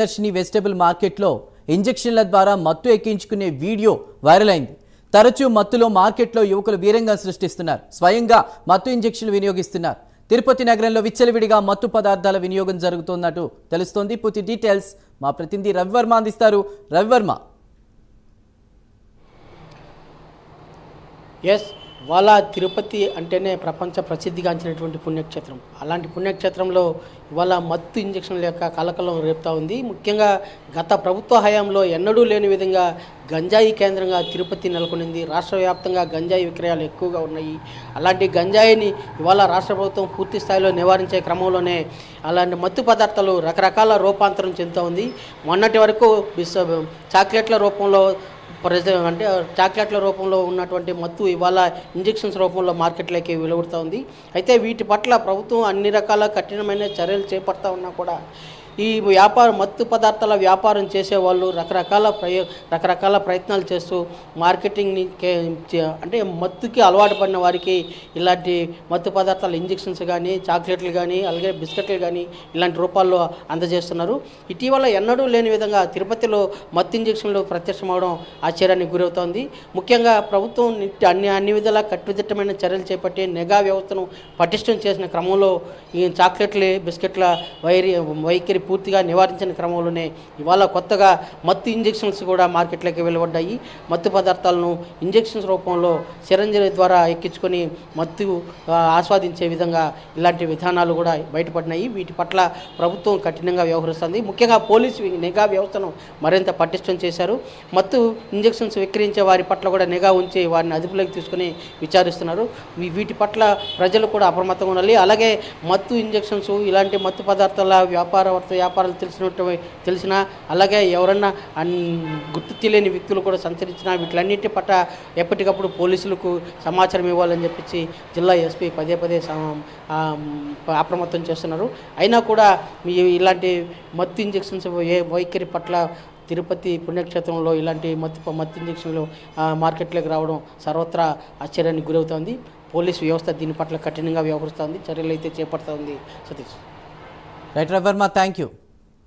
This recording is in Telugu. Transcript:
దర్శిని వెజిటబుల్ మార్కెట్లో ఇంజెక్షన్ల ద్వారా మత్తు ఎక్కించుకునే వీడియో వైరల్ అయింది. తరచూ మత్తులో మార్కెట్లో యువకులు వీరంగా సృష్టిస్తున్నారు. స్వయంగా మత్తు ఇంజెక్షన్లు వినియోగిస్తున్నారు. తిరుపతి నగరంలో విచ్చలవిడిగా మత్తు పదార్థాల వినియోగం జరుగుతున్నట్టు తెలుస్తోంది. పూర్తి డీటెయిల్స్ మా ప్రతినిధి రవివర్మ అందిస్తారు. రవివర్మ. ఎస్, ఇవాళ తిరుపతి అంటేనే ప్రపంచ ప్రసిద్ధిగాంచినటువంటి పుణ్యక్షేత్రం. అలాంటి పుణ్యక్షేత్రంలో ఇవాళ మత్తు ఇంజక్షన్ల యొక్క కలకలం రేపుతా ఉంది. ముఖ్యంగా గత ప్రభుత్వ హయాంలో ఎన్నడూ లేని విధంగా గంజాయి కేంద్రంగా తిరుపతి నెలకొనింది. రాష్ట్ర వ్యాప్తంగా గంజాయి విక్రయాలు ఎక్కువగా ఉన్నాయి. అలాంటి గంజాయిని ఇవాళ రాష్ట్ర ప్రభుత్వం పూర్తి స్థాయిలో నివారించే క్రమంలోనే అలాంటి మత్తు పదార్థాలు రకరకాల రూపాంతరం చెందుతూ ఉంది. మొన్నటి వరకు చాక్లెట్ల రూపంలో అంటే చాక్లెట్ల రూపంలో ఉన్నటువంటి మత్తు ఇవాళ ఇంజెక్షన్స్ రూపంలో మార్కెట్లోకి వెలువడుతూ ఉంది. అయితే వీటి పట్ల ప్రభుత్వం అన్ని రకాల కఠినమైన చర్యలు చేపడతా ఉన్నా కూడా ఈ మత్తు పదార్థాల వ్యాపారం చేసేవాళ్ళు రకరకాల ప్రయత్నాలు చేస్తూ మార్కెటింగ్ని అంటే మత్తుకి అలవాటు పడిన వారికి ఇలాంటి మత్తు పదార్థాల ఇంజెక్షన్స్ కానీ చాక్లెట్లు కానీ అలాగే బిస్కెట్లు కానీ ఇలాంటి రూపాల్లో అందజేస్తున్నారు. ఇటీవల ఎన్నడూ లేని విధంగా తిరుపతిలో మత్తు ఇంజెక్షన్లు ప్రత్యక్షమవడం ఆశ్చర్యానికి గురవుతోంది. ముఖ్యంగా ప్రభుత్వం అన్ని విధాలా కట్టుదిట్టమైన చర్యలు చేపట్టి నిఘా వ్యవస్థను పటిష్టం చేసిన క్రమంలో ఈ చాక్లెట్లు బిస్కెట్ల వైఖరి పూర్తిగా నివారించిన క్రమంలోనే ఇవాళ కొత్తగా మత్తు ఇంజెక్షన్స్ కూడా మార్కెట్లోకి వెలువడ్డాయి. మత్తు పదార్థాలను ఇంజెక్షన్స్ రూపంలో సిరంజీల ద్వారా ఎక్కించుకొని మత్తు ఆస్వాదించే విధంగా ఇలాంటి విధానాలు కూడా బయటపడినాయి. వీటి పట్ల ప్రభుత్వం కఠినంగా వ్యవహరిస్తుంది. ముఖ్యంగా పోలీసు నిఘా వ్యవస్థను మరింత పటిష్టం చేశారు. మత్తు ఇంజెక్షన్స్ విక్రయించే వారి పట్ల కూడా నిఘా ఉంచి వారిని అదుపులోకి తీసుకుని విచారిస్తున్నారు. వీటి పట్ల ప్రజలు కూడా అప్రమత్తంగా ఉండాలి. అలాగే మత్తు ఇంజెక్షన్స్ ఇలాంటి మత్తు పదార్థాల వ్యాపారాలు తెలిసినా అలాగే ఎవరన్నా గుర్తు తెలియని వ్యక్తులు కూడా సంచరించినా వీటిలన్నింటి పట్ల ఎప్పటికప్పుడు పోలీసులకు సమాచారం ఇవ్వాలని చెప్పి జిల్లా ఎస్పీ పదే అప్రమత్తం చేస్తున్నారు. అయినా కూడా ఇలాంటి మత్తు ఇంజెక్షన్స్ వైఖరి పట్ల తిరుపతి పుణ్యక్షేత్రంలో ఇలాంటి మత్తు ఇంజెక్షన్లు మార్కెట్లోకి రావడం సర్వత్రా ఆశ్చర్యానికి గురవుతోంది. పోలీసు వ్యవస్థ దీని పట్ల కఠినంగా వ్యవహరిస్తోంది. చర్యలు అయితే చేపడుతోంది. Satish. Right Ravivarma, thank you.